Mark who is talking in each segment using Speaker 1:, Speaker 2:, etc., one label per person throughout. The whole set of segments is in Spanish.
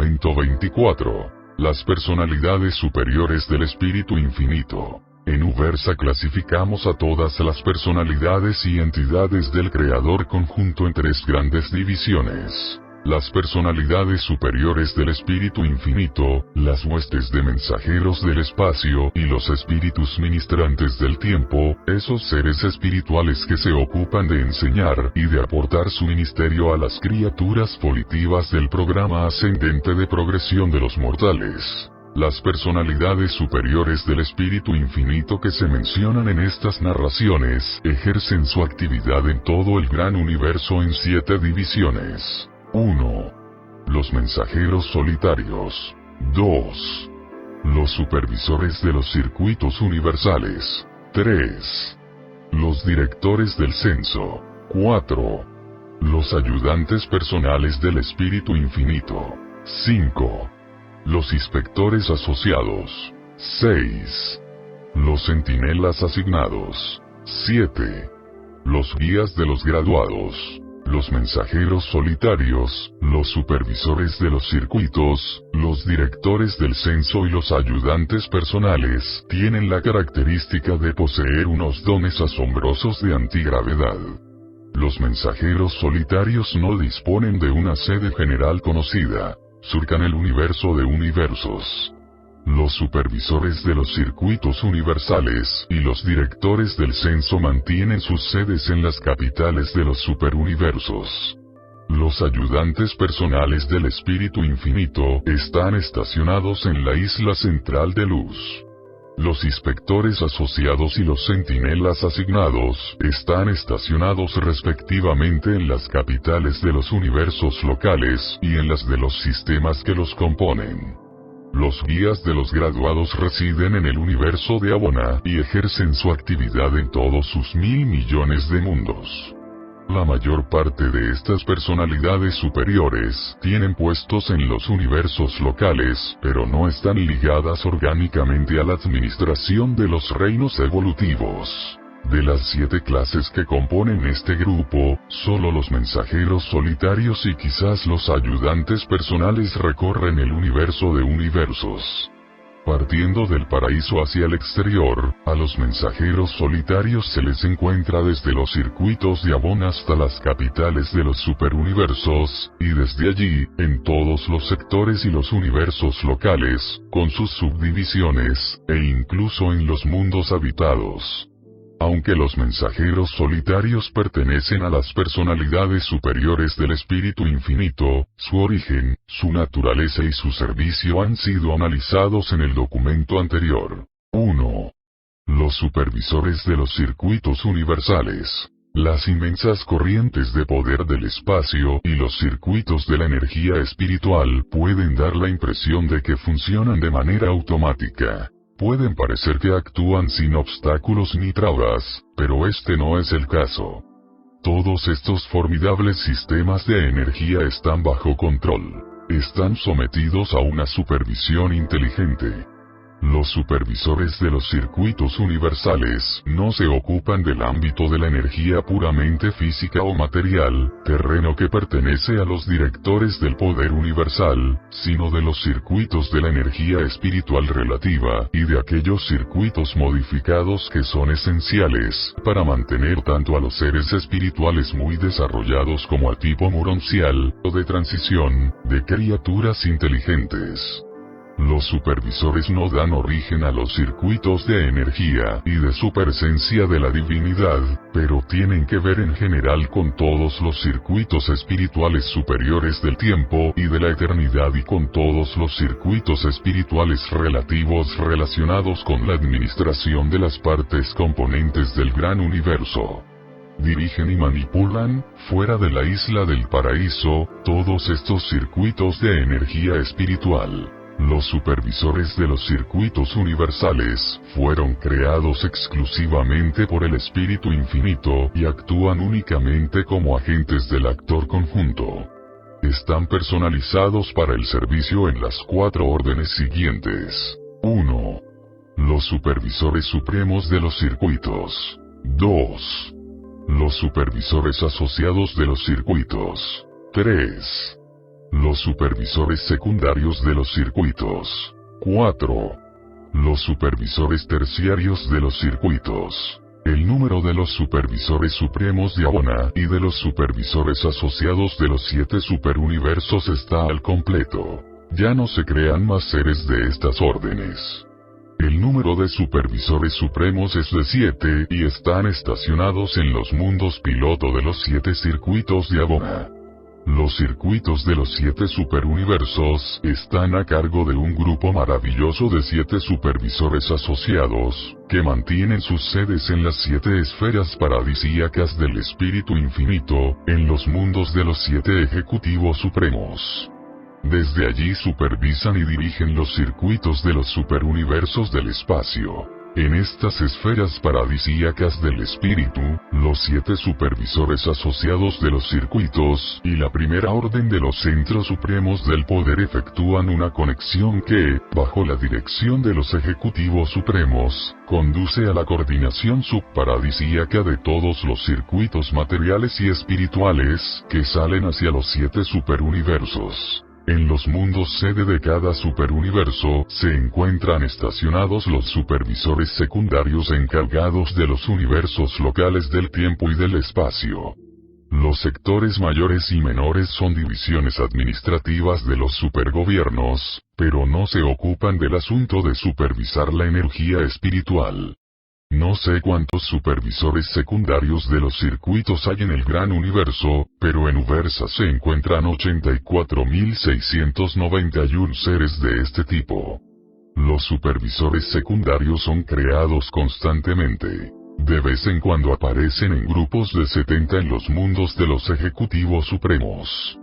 Speaker 1: Documento 24. Las personalidades superiores del Espíritu Infinito. En Uversa clasificamos a todas las personalidades y entidades del Creador conjunto en tres grandes divisiones. Las personalidades superiores del Espíritu Infinito, las huestes de mensajeros del espacio y los espíritus ministrantes del tiempo, esos seres espirituales que se ocupan de enseñar y de aportar su ministerio a las criaturas volitivas del programa ascendente de progresión de los mortales. Las personalidades superiores del Espíritu Infinito que se mencionan en estas narraciones, ejercen su actividad en todo el gran universo en 7 divisiones. 1. Los mensajeros solitarios. 2. Los supervisores de los circuitos universales. 3. Los directores del censo. 4. Los ayudantes personales del Espíritu Infinito. 5. Los inspectores asociados. 6. Los centinelas asignados. 7. Los guías de los graduados. Los mensajeros solitarios, los supervisores de los circuitos, los directores del censo y los ayudantes personales tienen la característica de poseer unos dones asombrosos de antigravedad. Los mensajeros solitarios no disponen de una sede general conocida, surcan el universo de universos. Los supervisores de los circuitos universales y los directores del censo mantienen sus sedes en las capitales de los superuniversos. Los ayudantes personales del Espíritu Infinito están estacionados en la isla central de luz. Los inspectores asociados y los centinelas asignados están estacionados respectivamente en las capitales de los universos locales y en las de los sistemas que los componen. Los guías de los graduados residen en el universo de Abona y ejercen su actividad en todos sus 1.000 millones de mundos. La mayor parte de estas personalidades superiores tienen puestos en los universos locales, pero no están ligadas orgánicamente a la administración de los reinos evolutivos. De las 7 clases que componen este grupo, solo los mensajeros solitarios y quizás los ayudantes personales recorren el universo de universos. Partiendo del paraíso hacia el exterior, a los mensajeros solitarios se les encuentra desde los circuitos de Abona hasta las capitales de los superuniversos, y desde allí, en todos los sectores y los universos locales, con sus subdivisiones, e incluso en los mundos habitados. Aunque los mensajeros solitarios pertenecen a las personalidades superiores del Espíritu Infinito, su origen, su naturaleza y su servicio han sido analizados en el documento anterior. 1. Los supervisores de los circuitos universales. Las inmensas corrientes de poder del espacio y los circuitos de la energía espiritual pueden dar la impresión de que funcionan de manera automática. Pueden parecer que actúan sin obstáculos ni trabas, pero este no es el caso. Todos estos formidables sistemas de energía están bajo control. Están sometidos a una supervisión inteligente. Los supervisores de los circuitos universales no se ocupan del ámbito de la energía puramente física o material, terreno que pertenece a los directores del poder universal, sino de los circuitos de la energía espiritual relativa y de aquellos circuitos modificados que son esenciales para mantener tanto a los seres espirituales muy desarrollados como al tipo moroncial o de transición, de criaturas inteligentes. Los supervisores no dan origen a los circuitos de energía y de superesencia de la divinidad, pero tienen que ver en general con todos los circuitos espirituales superiores del tiempo y de la eternidad y con todos los circuitos espirituales relacionados con la administración de las partes componentes del gran universo. Dirigen y manipulan, fuera de la isla del paraíso, todos estos circuitos de energía espiritual. Los supervisores de los circuitos universales fueron creados exclusivamente por el Espíritu Infinito y actúan únicamente como agentes del actor conjunto. Están personalizados para el servicio en las 4 órdenes siguientes. 1. Los supervisores supremos de los circuitos. 2. Los supervisores asociados de los circuitos. 3. Los supervisores secundarios de los circuitos. 4. Los supervisores terciarios de los circuitos. El número de los supervisores supremos de Abona y de los supervisores asociados de los 7 superuniversos está al completo. Ya no se crean más seres de estas órdenes. El número de supervisores supremos es de 7 y están estacionados en los mundos piloto de los 7 circuitos de Abona. Los circuitos de los 7 superuniversos están a cargo de un grupo maravilloso de 7 supervisores asociados, que mantienen sus sedes en las 7 esferas paradisíacas del espíritu infinito, en los mundos de los 7 ejecutivos supremos. Desde allí supervisan y dirigen los circuitos de los superuniversos del espacio. En estas esferas paradisíacas del espíritu, los 7 supervisores asociados de los circuitos y la primera orden de los centros supremos del poder efectúan una conexión que, bajo la dirección de los ejecutivos supremos, conduce a la coordinación subparadisíaca de todos los circuitos materiales y espirituales que salen hacia los 7 superuniversos. En los mundos sede de cada superuniverso se encuentran estacionados los supervisores secundarios encargados de los universos locales del tiempo y del espacio. Los sectores mayores y menores son divisiones administrativas de los supergobiernos, pero no se ocupan del asunto de supervisar la energía espiritual. No sé cuántos supervisores secundarios de los circuitos hay en el gran universo, pero en Uversa se encuentran 84.691 seres de este tipo. Los supervisores secundarios son creados constantemente. De vez en cuando aparecen en grupos de 70 en los mundos de los ejecutivos supremos.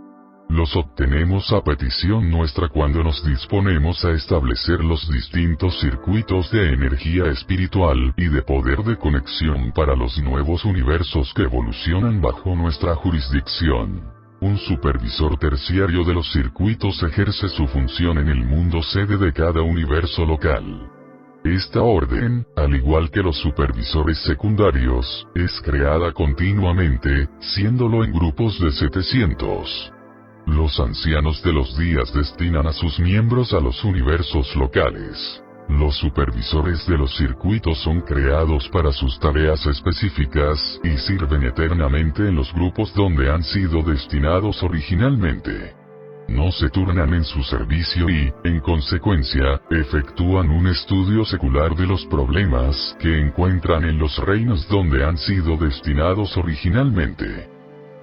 Speaker 1: Los obtenemos a petición nuestra cuando nos disponemos a establecer los distintos circuitos de energía espiritual y de poder de conexión para los nuevos universos que evolucionan bajo nuestra jurisdicción. Un supervisor terciario de los circuitos ejerce su función en el mundo sede de cada universo local. Esta orden, al igual que los supervisores secundarios, es creada continuamente, siéndolo en grupos de 700. Los ancianos de los días destinan a sus miembros a los universos locales. Los supervisores de los circuitos son creados para sus tareas específicas y sirven eternamente en los grupos donde han sido destinados originalmente. No se turnan en su servicio y, en consecuencia, efectúan un estudio secular de los problemas que encuentran en los reinos donde han sido destinados originalmente.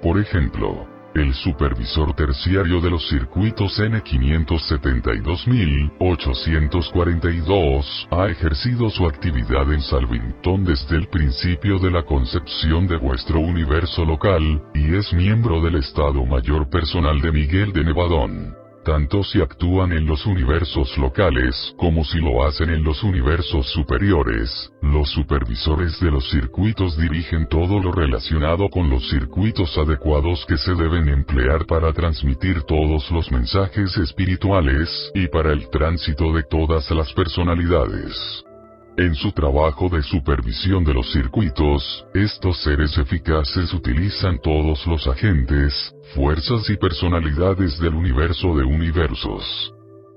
Speaker 1: Por ejemplo, el supervisor terciario de los circuitos N572.842 ha ejercido su actividad en Salvington desde el principio de la concepción de vuestro universo local, y es miembro del Estado Mayor Personal de Miguel de Nevadón. Tanto si actúan en los universos locales como si lo hacen en los universos superiores, los supervisores de los circuitos dirigen todo lo relacionado con los circuitos adecuados que se deben emplear para transmitir todos los mensajes espirituales y para el tránsito de todas las personalidades. En su trabajo de supervisión de los circuitos, estos seres eficaces utilizan todos los agentes, fuerzas y personalidades del universo de universos.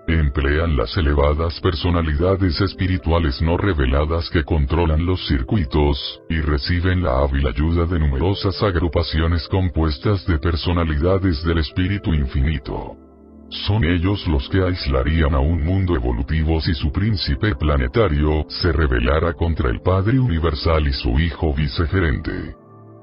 Speaker 1: Emplean las elevadas personalidades espirituales no reveladas que controlan los circuitos, y reciben la hábil ayuda de numerosas agrupaciones compuestas de personalidades del espíritu infinito. Son ellos los que aislarían a un mundo evolutivo si su príncipe planetario se rebelara contra el Padre Universal y su Hijo Vicegerente.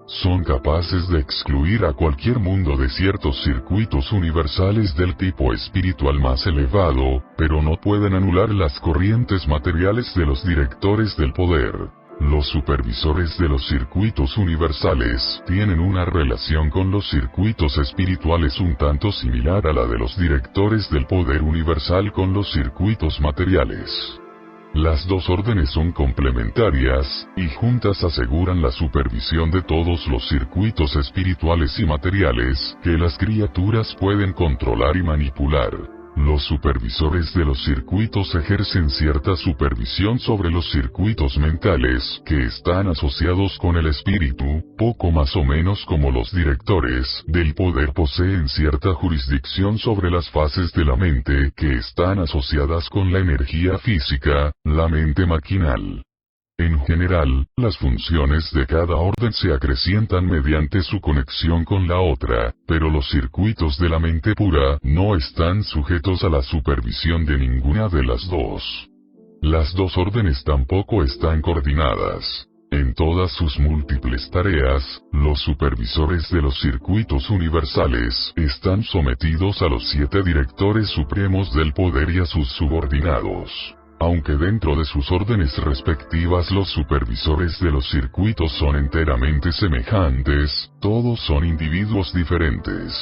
Speaker 1: Son capaces de excluir a cualquier mundo de ciertos circuitos universales del tipo espiritual más elevado, pero no pueden anular las corrientes materiales de los directores del poder. Los supervisores de los circuitos universales tienen una relación con los circuitos espirituales un tanto similar a la de los directores del poder universal con los circuitos materiales. Las dos órdenes son complementarias, y juntas aseguran la supervisión de todos los circuitos espirituales y materiales que las criaturas pueden controlar y manipular. Los supervisores de los circuitos ejercen cierta supervisión sobre los circuitos mentales que están asociados con el espíritu, poco más o menos como los directores del poder poseen cierta jurisdicción sobre las fases de la mente que están asociadas con la energía física, la mente maquinal. En general, las funciones de cada orden se acrecientan mediante su conexión con la otra, pero los circuitos de la mente pura no están sujetos a la supervisión de ninguna de las dos. Las dos órdenes tampoco están coordinadas. En todas sus múltiples tareas, los supervisores de los circuitos universales están sometidos a los 7 directores supremos del poder y a sus subordinados. Aunque dentro de sus órdenes respectivas los supervisores de los circuitos son enteramente semejantes, todos son individuos diferentes.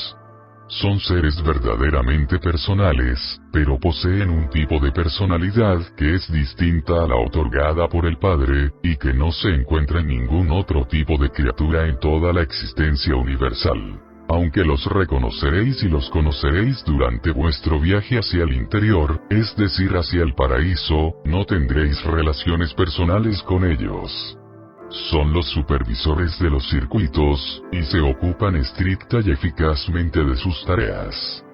Speaker 1: Son seres verdaderamente personales, pero poseen un tipo de personalidad que es distinta a la otorgada por el Padre, y que no se encuentra en ningún otro tipo de criatura en toda la existencia universal. Aunque los reconoceréis y los conoceréis durante vuestro viaje hacia el interior, es decir hacia el paraíso, no tendréis relaciones personales con ellos. Son los supervisores de los circuitos, y se ocupan estricta y eficazmente de sus tareas.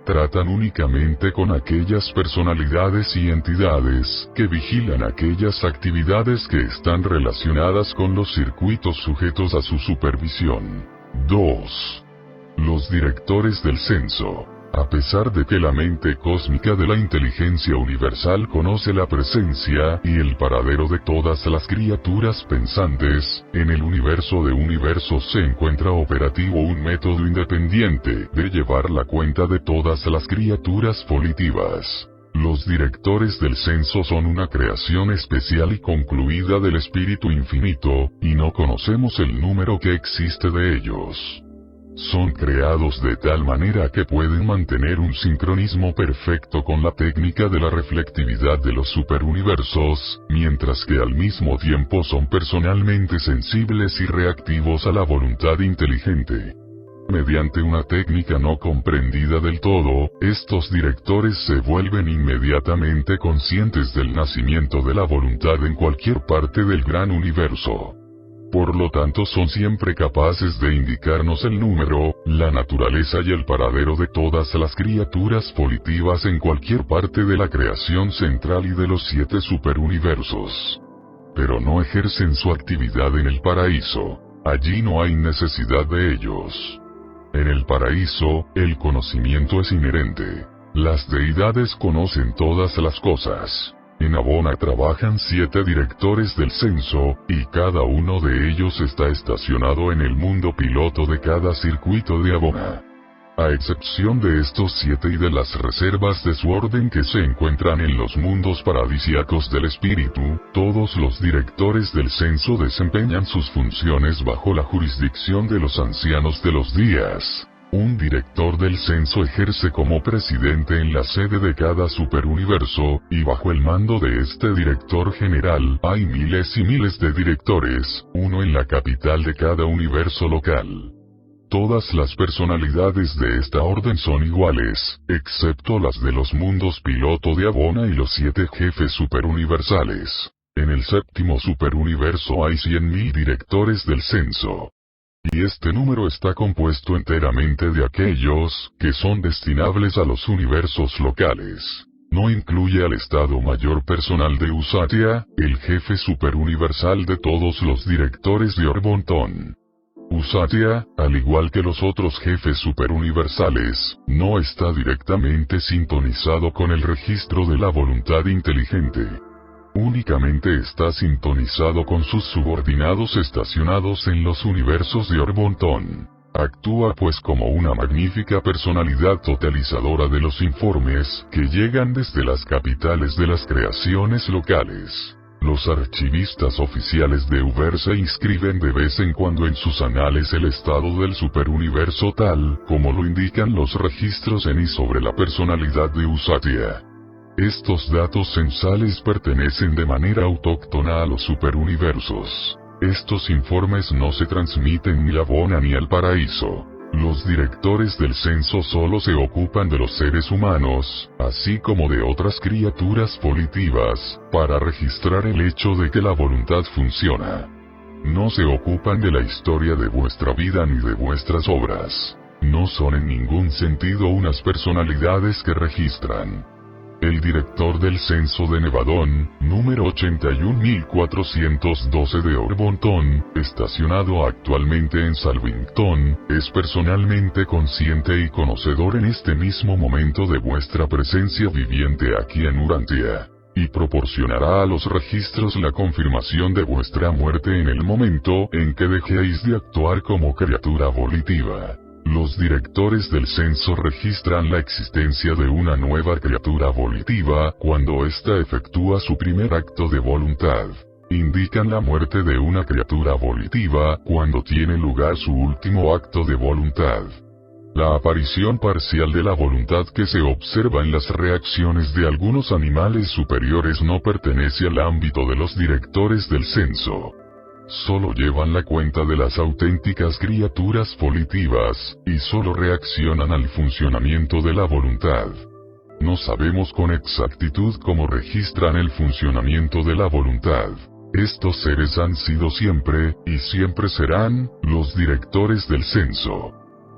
Speaker 1: Tratan únicamente con aquellas personalidades y entidades que vigilan aquellas actividades que están relacionadas con los circuitos sujetos a su supervisión. 2. Los directores del censo. A pesar de que la mente cósmica de la inteligencia universal conoce la presencia y el paradero de todas las criaturas pensantes, en el universo de universos se encuentra operativo un método independiente de llevar la cuenta de todas las criaturas volitivas. Los directores del censo son una creación especial y concluida del Espíritu Infinito, y no conocemos el número que existe de ellos. Son creados de tal manera que pueden mantener un sincronismo perfecto con la técnica de la reflectividad de los superuniversos, mientras que al mismo tiempo son personalmente sensibles y reactivos a la voluntad inteligente. Mediante una técnica no comprendida del todo, estos directores se vuelven inmediatamente conscientes del nacimiento de la voluntad en cualquier parte del gran universo. Por lo tanto son siempre capaces de indicarnos el número, la naturaleza y el paradero de todas las criaturas volitivas en cualquier parte de la creación central y de los 7 superuniversos. Pero no ejercen su actividad en el paraíso. Allí no hay necesidad de ellos. En el paraíso, el conocimiento es inherente. Las deidades conocen todas las cosas. En Abona trabajan 7 directores del censo, y cada uno de ellos está estacionado en el mundo piloto de cada circuito de Abona. A excepción de estos 7 y de las reservas de su orden que se encuentran en los mundos paradisíacos del espíritu, todos los directores del censo desempeñan sus funciones bajo la jurisdicción de los ancianos de los días. Un director del censo ejerce como presidente en la sede de cada superuniverso, y bajo el mando de este director general hay miles y miles de directores, uno en la capital de cada universo local. Todas las personalidades de esta orden son iguales, excepto las de los mundos piloto de Abona y los 7 jefes superuniversales. En el 7º superuniverso hay 100.000 directores del censo. Y este número está compuesto enteramente de aquellos que son destinables a los universos locales. No incluye al Estado Mayor Personal de Usatia, el jefe superuniversal de todos los directores de Orbonton. Usatia, al igual que los otros jefes superuniversales, no está directamente sintonizado con el registro de la voluntad inteligente. Únicamente está sintonizado con sus subordinados estacionados en los universos de Orbonton. Actúa pues como una magnífica personalidad totalizadora de los informes que llegan desde las capitales de las creaciones locales. Los archivistas oficiales de Uversa inscriben de vez en cuando en sus anales el estado del superuniverso tal como lo indican los registros en y sobre la personalidad de Usatia. Estos datos censales pertenecen de manera autóctona a los superuniversos. Estos informes no se transmiten ni a Abona ni al paraíso. Los directores del censo solo se ocupan de los seres humanos, así como de otras criaturas volitivas, para registrar el hecho de que la voluntad funciona. No se ocupan de la historia de vuestra vida ni de vuestras obras. No son en ningún sentido unas personalidades que registran. El director del censo de Nevadón, número 81412 de Orbonton, estacionado actualmente en Salvington, es personalmente consciente y conocedor en este mismo momento de vuestra presencia viviente aquí en Urantia, y proporcionará a los registros la confirmación de vuestra muerte en el momento en que dejéis de actuar como criatura volitiva. Los directores del censo registran la existencia de una nueva criatura volitiva cuando ésta efectúa su primer acto de voluntad. Indican la muerte de una criatura volitiva cuando tiene lugar su último acto de voluntad. La aparición parcial de la voluntad que se observa en las reacciones de algunos animales superiores no pertenece al ámbito de los directores del censo. Solo llevan la cuenta de las auténticas criaturas volitivas, y solo reaccionan al funcionamiento de la voluntad. No sabemos con exactitud cómo registran el funcionamiento de la voluntad. Estos seres han sido siempre, y siempre serán, los directores del censo.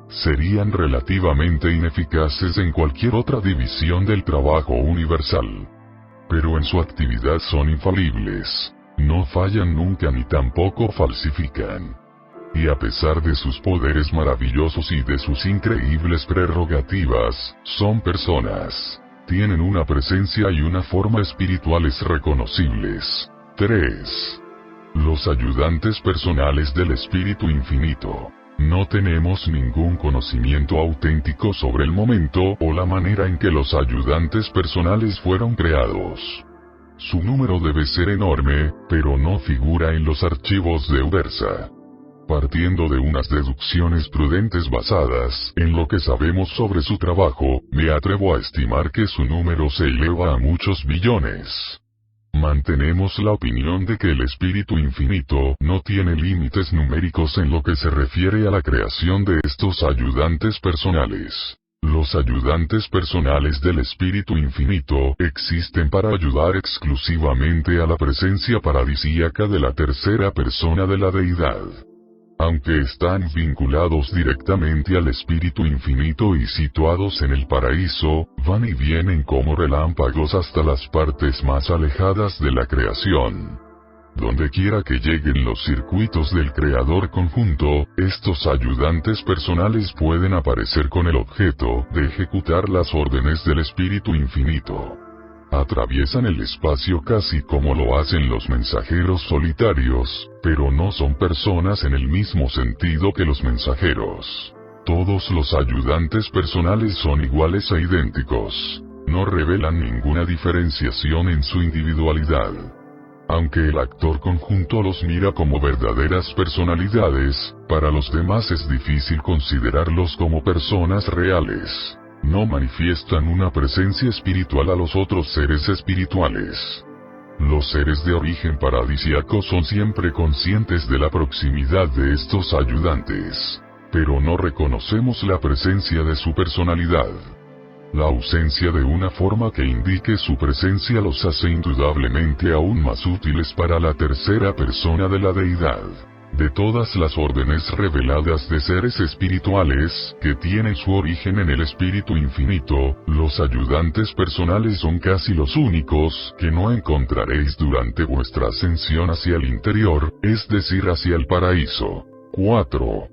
Speaker 1: Serían relativamente ineficaces en cualquier otra división del trabajo universal. Pero en su actividad son infalibles. No fallan nunca ni tampoco falsifican. Y a pesar de sus poderes maravillosos y de sus increíbles prerrogativas, son personas. Tienen una presencia y una forma espirituales reconocibles. 3. Los ayudantes personales del Espíritu Infinito. No tenemos ningún conocimiento auténtico sobre el momento o la manera en que los ayudantes personales fueron creados. Su número debe ser enorme, pero no figura en los archivos de Uversa. Partiendo de unas deducciones prudentes basadas en lo que sabemos sobre su trabajo, me atrevo a estimar que su número se eleva a muchos billones. Mantenemos la opinión de que el Espíritu Infinito no tiene límites numéricos en lo que se refiere a la creación de estos ayudantes personales. Los ayudantes personales del Espíritu Infinito existen para ayudar exclusivamente a la presencia paradisíaca de la tercera persona de la deidad. Aunque están vinculados directamente al Espíritu Infinito y situados en el paraíso, van y vienen como relámpagos hasta las partes más alejadas de la creación. Donde quiera que lleguen los circuitos del Creador conjunto, estos ayudantes personales pueden aparecer con el objeto de ejecutar las órdenes del Espíritu Infinito. Atraviesan el espacio casi como lo hacen los mensajeros solitarios, pero no son personas en el mismo sentido que los mensajeros. Todos los ayudantes personales son iguales e idénticos. No revelan ninguna diferenciación en su individualidad. Aunque el actor conjunto los mira como verdaderas personalidades, para los demás es difícil considerarlos como personas reales. No manifiestan una presencia espiritual a los otros seres espirituales. Los seres de origen paradisíaco son siempre conscientes de la proximidad de estos ayudantes, pero no reconocemos la presencia de su personalidad. La ausencia de una forma que indique su presencia los hace indudablemente aún más útiles para la tercera persona de la deidad. De todas las órdenes reveladas de seres espirituales, que tienen su origen en el Espíritu Infinito, los ayudantes personales son casi los únicos que no encontraréis durante vuestra ascensión hacia el interior, es decir hacia el paraíso. 4.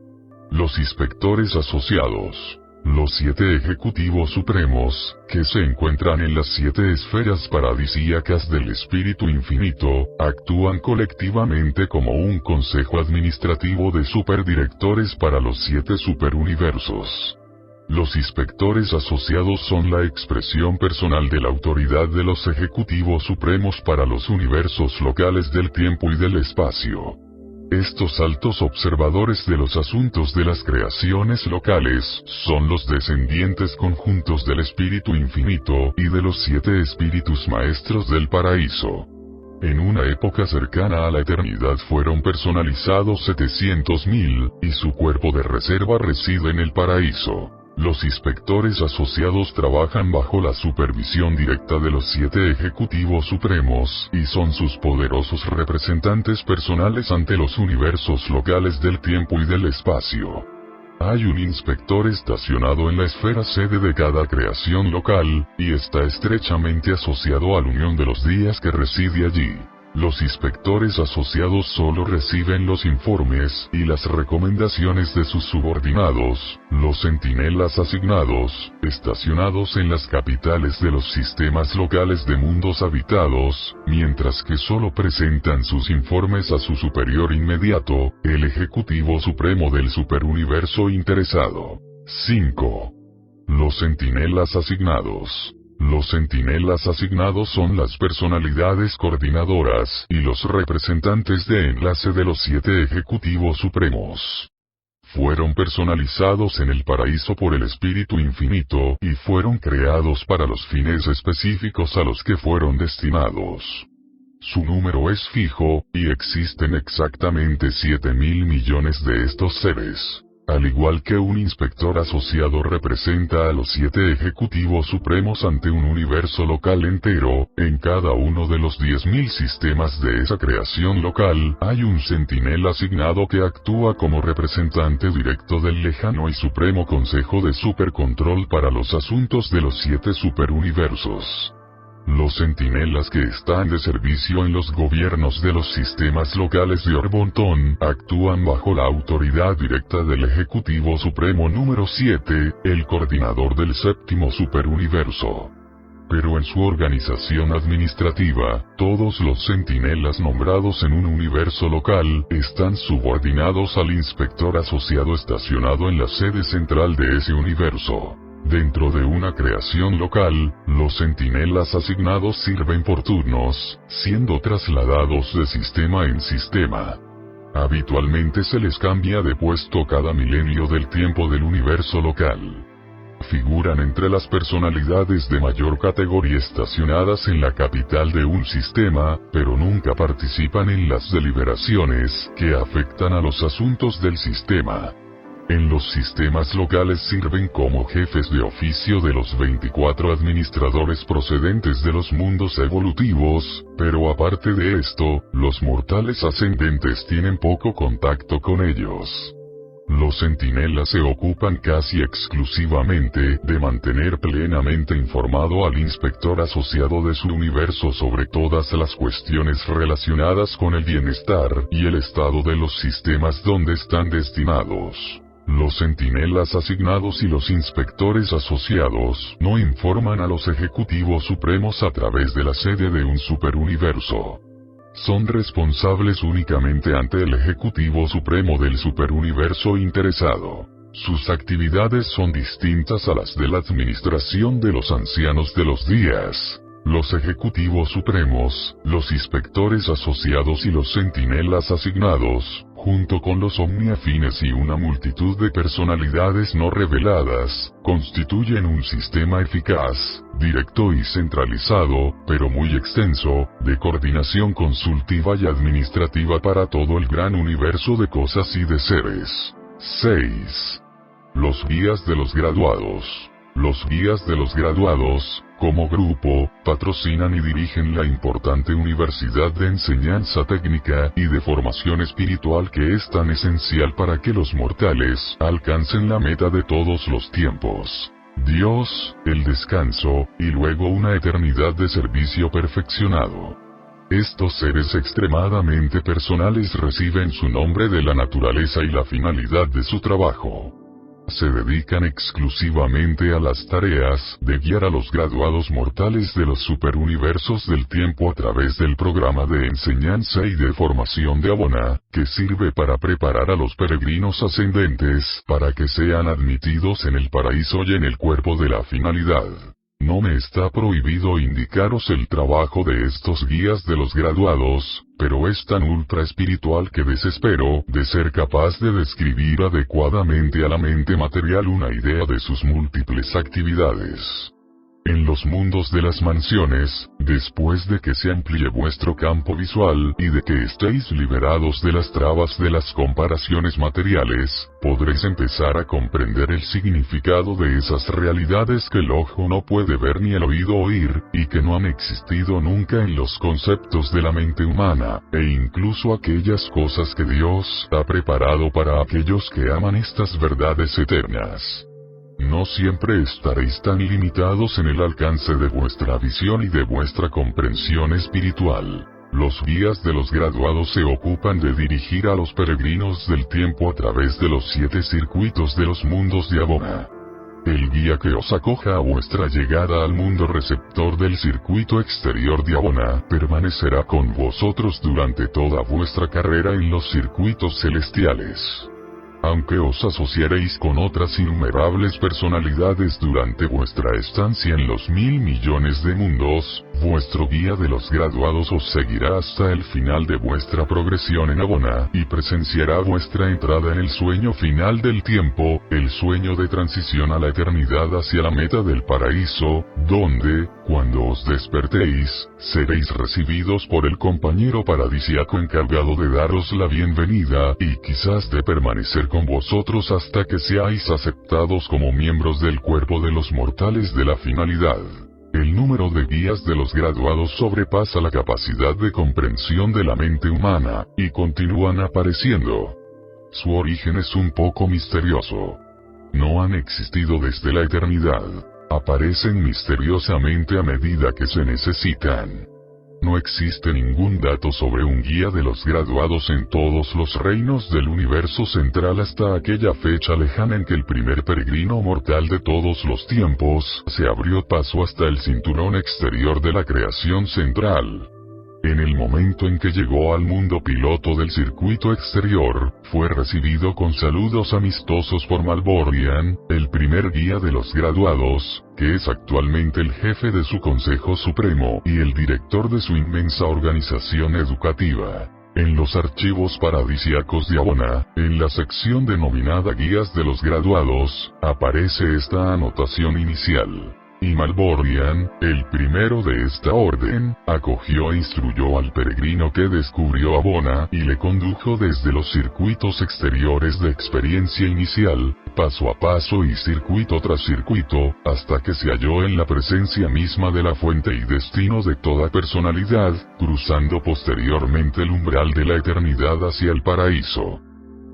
Speaker 1: Los inspectores asociados. Los 7 ejecutivos supremos, que se encuentran en las 7 esferas paradisíacas del Espíritu Infinito, actúan colectivamente como un consejo administrativo de superdirectores para los 7 superuniversos. Los inspectores asociados son la expresión personal de la autoridad de los ejecutivos supremos para los universos locales del tiempo y del espacio. Estos altos observadores de los asuntos de las creaciones locales, son los descendientes conjuntos del Espíritu Infinito y de los 7 espíritus maestros del paraíso. En una época cercana a la eternidad fueron personalizados 700.000, y su cuerpo de reserva reside en el paraíso. Los inspectores asociados trabajan bajo la supervisión directa de los 7 ejecutivos supremos, y son sus poderosos representantes personales ante los universos locales del tiempo y del espacio. Hay un inspector estacionado en la esfera sede de cada creación local, y está estrechamente asociado a la unión de los días que reside allí. Los inspectores asociados solo reciben los informes y las recomendaciones de sus subordinados, los centinelas asignados, estacionados en las capitales de los sistemas locales de mundos habitados, mientras que solo presentan sus informes a su superior inmediato, el Ejecutivo Supremo del Superuniverso interesado. 5. Los centinelas asignados. Los centinelas asignados son las personalidades coordinadoras y los representantes de enlace de los 7 ejecutivos supremos. Fueron personalizados en el paraíso por el Espíritu Infinito y fueron creados para los fines específicos a los que fueron destinados. Su número es fijo, y existen exactamente 7.000 millones de estos seres. Al igual que un inspector asociado representa a los 7 ejecutivos supremos ante un universo local entero, en cada uno de los 10.000 sistemas de esa creación local, hay un centinela asignado que actúa como representante directo del lejano y supremo Consejo de Supercontrol para los asuntos de los 7 superuniversos. Los centinelas que están de servicio en los gobiernos de los sistemas locales de Orbonton actúan bajo la autoridad directa del Ejecutivo Supremo número 7, el coordinador del séptimo superuniverso. Pero en su organización administrativa, todos los centinelas nombrados en un universo local están subordinados al inspector asociado estacionado en la sede central de ese universo. Dentro de una creación local, los centinelas asignados sirven por turnos, siendo trasladados de sistema en sistema. Habitualmente se les cambia de puesto cada milenio del tiempo del universo local. Figuran entre las personalidades de mayor categoría estacionadas en la capital de un sistema, pero nunca participan en las deliberaciones que afectan a los asuntos del sistema. En los sistemas locales sirven como jefes de oficio de los 24 administradores procedentes de los mundos evolutivos, pero aparte de esto, los mortales ascendentes tienen poco contacto con ellos. Los centinelas se ocupan casi exclusivamente de mantener plenamente informado al inspector asociado de su universo sobre todas las cuestiones relacionadas con el bienestar y el estado de los sistemas donde están destinados. Los centinelas asignados y los inspectores asociados no informan a los ejecutivos supremos a través de la sede de un superuniverso. Son responsables únicamente ante el Ejecutivo Supremo del superuniverso interesado. Sus actividades son distintas a las de la administración de los ancianos de los días. Los ejecutivos supremos, los inspectores asociados y los centinelas asignados, junto con los omniafines y una multitud de personalidades no reveladas, constituyen un sistema eficaz, directo y centralizado, pero muy extenso, de coordinación consultiva y administrativa para todo el gran universo de cosas y de seres. 6. Los guías de los graduados. Los guías de los graduados, como grupo, patrocinan y dirigen la importante universidad de enseñanza técnica y de formación espiritual que es tan esencial para que los mortales alcancen la meta de todos los tiempos: Dios, el descanso, y luego una eternidad de servicio perfeccionado. Estos seres extremadamente personales reciben su nombre de la naturaleza y la finalidad de su trabajo. Se dedican exclusivamente a las tareas de guiar a los graduados mortales de los superuniversos del tiempo a través del programa de enseñanza y de formación de Abona, que sirve para preparar a los peregrinos ascendentes para que sean admitidos en el paraíso y en el cuerpo de la finalidad. No me está prohibido indicaros el trabajo de estos guías de los graduados, pero es tan ultra espiritual que desespero de ser capaz de describir adecuadamente a la mente material una idea de sus múltiples actividades. En los mundos de las mansiones, después de que se amplíe vuestro campo visual y de que estéis liberados de las trabas de las comparaciones materiales, podréis empezar a comprender el significado de esas realidades que el ojo no puede ver ni el oído oír, y que no han existido nunca en los conceptos de la mente humana, e incluso aquellas cosas que Dios ha preparado para aquellos que aman estas verdades eternas. No siempre estaréis tan limitados en el alcance de vuestra visión y de vuestra comprensión espiritual. Los guías de los graduados se ocupan de dirigir a los peregrinos del tiempo a través de los 7 circuitos de los mundos de Abona. El guía que os acoja a vuestra llegada al mundo receptor del circuito exterior de Abona permanecerá con vosotros durante toda vuestra carrera en los circuitos celestiales. Aunque os asociaréis con otras innumerables personalidades durante vuestra estancia en los 1000 millones de mundos, vuestro guía de los graduados os seguirá hasta el final de vuestra progresión en Abona y presenciará vuestra entrada en el sueño final del tiempo, el sueño de transición a la eternidad hacia la meta del paraíso, donde, cuando os despertéis, seréis recibidos por el compañero paradisíaco encargado de daros la bienvenida y quizás de permanecer con vosotros hasta que seáis aceptados como miembros del cuerpo de los mortales de la finalidad. El número de guías de los graduados sobrepasa la capacidad de comprensión de la mente humana, y continúan apareciendo. Su origen es un poco misterioso. No han existido desde la eternidad. Aparecen misteriosamente a medida que se necesitan. No existe ningún dato sobre un guía de los graduados en todos los reinos del universo central hasta aquella fecha lejana en que el primer peregrino mortal de todos los tiempos se abrió paso hasta el cinturón exterior de la creación central. En el momento en que llegó al mundo piloto del circuito exterior, fue recibido con saludos amistosos por Malborian, el primer guía de los graduados, que es actualmente el jefe de su Consejo Supremo y el director de su inmensa organización educativa. En los archivos paradisíacos de Abona, en la sección denominada Guías de los Graduados, aparece esta anotación inicial. Y Malborian, el primero de esta orden, acogió e instruyó al peregrino que descubrió Abona y le condujo desde los circuitos exteriores de experiencia inicial, paso a paso y circuito tras circuito, hasta que se halló en la presencia misma de la fuente y destino de toda personalidad, cruzando posteriormente el umbral de la eternidad hacia el paraíso.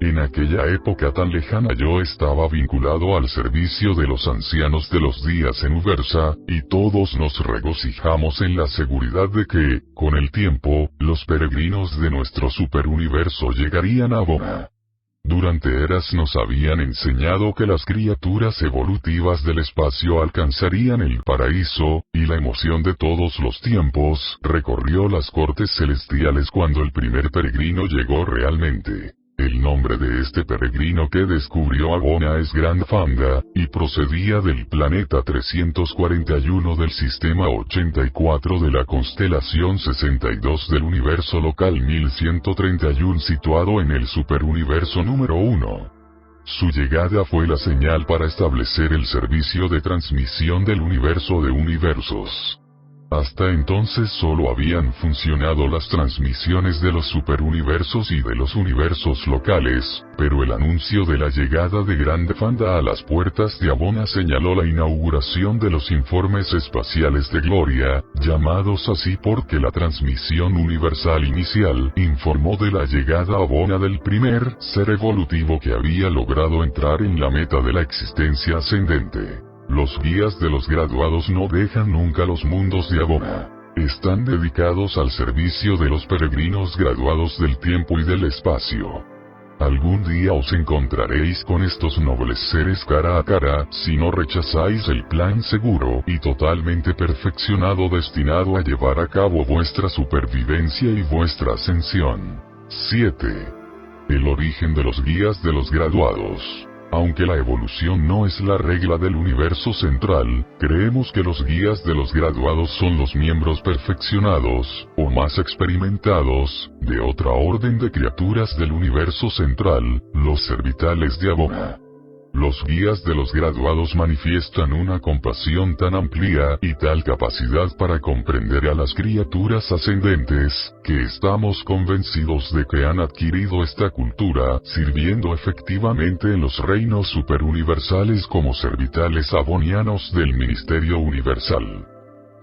Speaker 1: En aquella época tan lejana yo estaba vinculado al servicio de los ancianos de los días en Uversa, y todos nos regocijamos en la seguridad de que, con el tiempo, los peregrinos de nuestro superuniverso llegarían a Abona. Durante eras nos habían enseñado que las criaturas evolutivas del espacio alcanzarían el paraíso, y la emoción de todos los tiempos recorrió las cortes celestiales cuando el primer peregrino llegó realmente. El nombre de este peregrino que descubrió Abona es Grand Fanda, y procedía del planeta 341 del sistema 84 de la constelación 62 del universo local 1131 situado en el superuniverso número 1. Su llegada fue la señal para establecer el servicio de transmisión del universo de universos. Hasta entonces solo habían funcionado las transmisiones de los superuniversos y de los universos locales, pero el anuncio de la llegada de Grand Fanda a las puertas de Abona señaló la inauguración de los informes espaciales de Gloria, llamados así porque la transmisión universal inicial informó de la llegada a Abona del primer ser evolutivo que había logrado entrar en la meta de la existencia ascendente. Los guías de los graduados no dejan nunca los mundos de Abona. Están dedicados al servicio de los peregrinos graduados del tiempo y del espacio. Algún día os encontraréis con estos nobles seres cara a cara, si no rechazáis el plan seguro y totalmente perfeccionado destinado a llevar a cabo vuestra supervivencia y vuestra ascensión. 7. El origen de los guías de los graduados. Aunque la evolución no es la regla del universo central, creemos que los guías de los graduados son los miembros perfeccionados, o más experimentados, de otra orden de criaturas del universo central, los servitales de Abona. Los guías de los graduados manifiestan una compasión tan amplia y tal capacidad para comprender a las criaturas ascendentes, que estamos convencidos de que han adquirido esta cultura, sirviendo efectivamente en los reinos superuniversales como servitales abonianos del Ministerio Universal.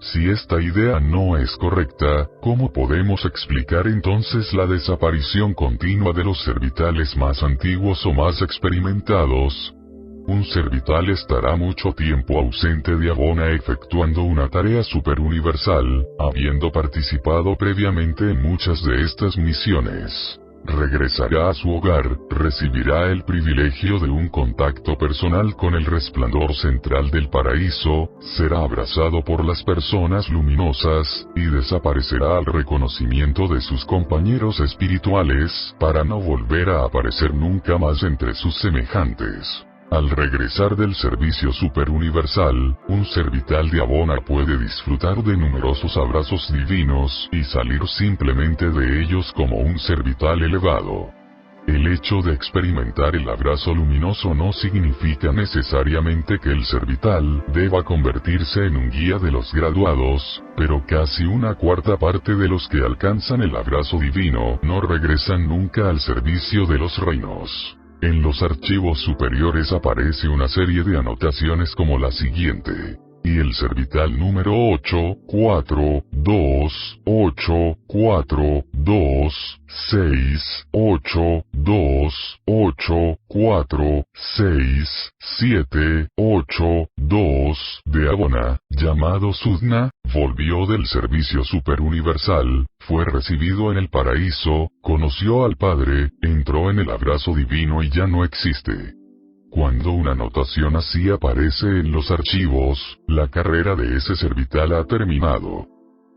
Speaker 1: Si esta idea no es correcta, ¿cómo podemos explicar entonces la desaparición continua de los servitales más antiguos o más experimentados? Un servital estará mucho tiempo ausente de Abona efectuando una tarea superuniversal, habiendo participado previamente en muchas de estas misiones. Regresará a su hogar, recibirá el privilegio de un contacto personal con el resplandor central del paraíso, será abrazado por las personas luminosas, y desaparecerá al reconocimiento de sus compañeros espirituales, para no volver a aparecer nunca más entre sus semejantes. Al regresar del servicio superuniversal, un servital de Abona puede disfrutar de numerosos abrazos divinos y salir simplemente de ellos como un servital elevado. El hecho de experimentar el abrazo luminoso no significa necesariamente que el servital deba convertirse en un guía de los graduados, pero casi una cuarta parte de los que alcanzan el abrazo divino no regresan nunca al servicio de los reinos. En los archivos superiores aparece una serie de anotaciones como la siguiente. Y el servital número 8, 4, 2, 8, 4, 2, 6, 8, 2, 7, 8, 2 de Abona, llamado Sudna, volvió del servicio superuniversal, fue recibido en el paraíso, conoció al Padre, entró en el abrazo divino y ya no existe. Cuando una anotación así aparece en los archivos, la carrera de ese servital ha terminado.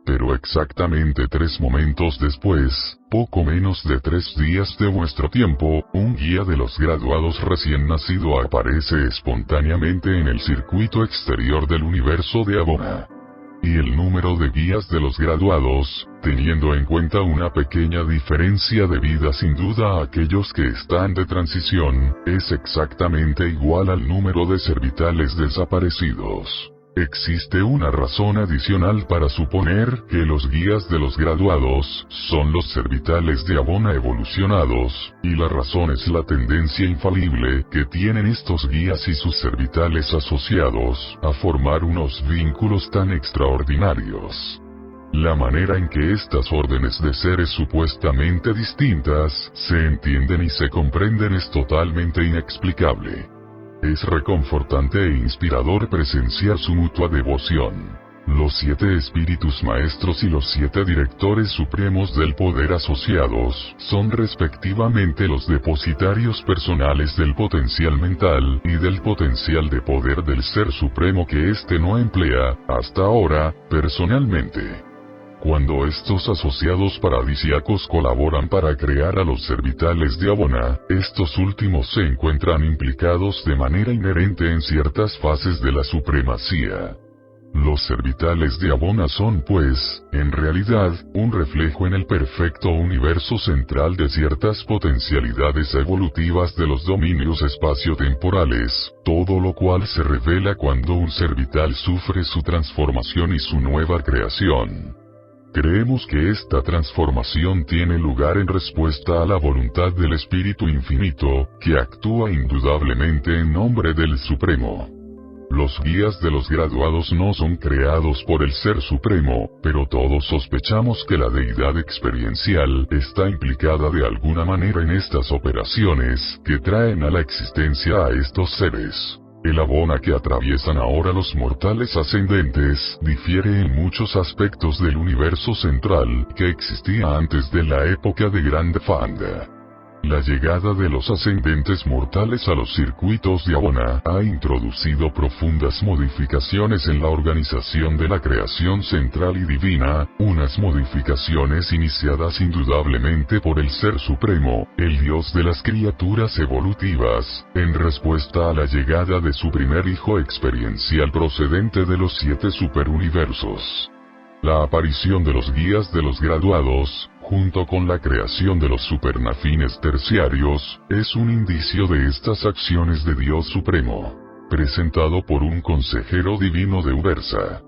Speaker 1: Pero exactamente 3 momentos después, poco menos de 3 días de vuestro tiempo, un guía de los graduados recién nacido aparece espontáneamente en el circuito exterior del universo de Abona. Y el número de guías de los graduados, teniendo en cuenta una pequeña diferencia de vida sin duda a aquellos que están de transición, es exactamente igual al número de servitales desaparecidos. Existe una razón adicional para suponer que los guías de los graduados son los servitales de Abona evolucionados, y la razón es la tendencia infalible que tienen estos guías y sus servitales asociados a formar unos vínculos tan extraordinarios. La manera en que estas órdenes de seres supuestamente distintas se entienden y se comprenden es totalmente inexplicable. Es reconfortante e inspirador presenciar su mutua devoción. Los 7 espíritus maestros y los 7 directores supremos del poder asociados son respectivamente los depositarios personales del potencial mental y del potencial de poder del Ser Supremo que éste no emplea, hasta ahora, personalmente. Cuando estos asociados paradisíacos colaboran para crear a los servitales de Abona, estos últimos se encuentran implicados de manera inherente en ciertas fases de la supremacía. Los servitales de Abona son pues, en realidad, un reflejo en el perfecto universo central de ciertas potencialidades evolutivas de los dominios espaciotemporales, todo lo cual se revela cuando un servital sufre su transformación y su nueva creación. Creemos que esta transformación tiene lugar en respuesta a la voluntad del Espíritu Infinito, que actúa indudablemente en nombre del Supremo. Los guías de los graduados no son creados por el Ser Supremo, pero todos sospechamos que la deidad experiencial está implicada de alguna manera en estas operaciones que traen a la existencia a estos seres. El Abona que atraviesan ahora los mortales ascendentes difiere en muchos aspectos del universo central que existía antes de la época de Grande Fanda. La llegada de los ascendentes mortales a los circuitos de Abona ha introducido profundas modificaciones en la organización de la creación central y divina, unas modificaciones iniciadas indudablemente por el Ser Supremo, el Dios de las criaturas evolutivas, en respuesta a la llegada de su primer hijo experiencial procedente de los 7 superuniversos. La aparición de los guías de los graduados, junto con la creación de los supernafines terciarios, es un indicio de estas acciones de Dios Supremo, presentado por un consejero divino de Ubersa.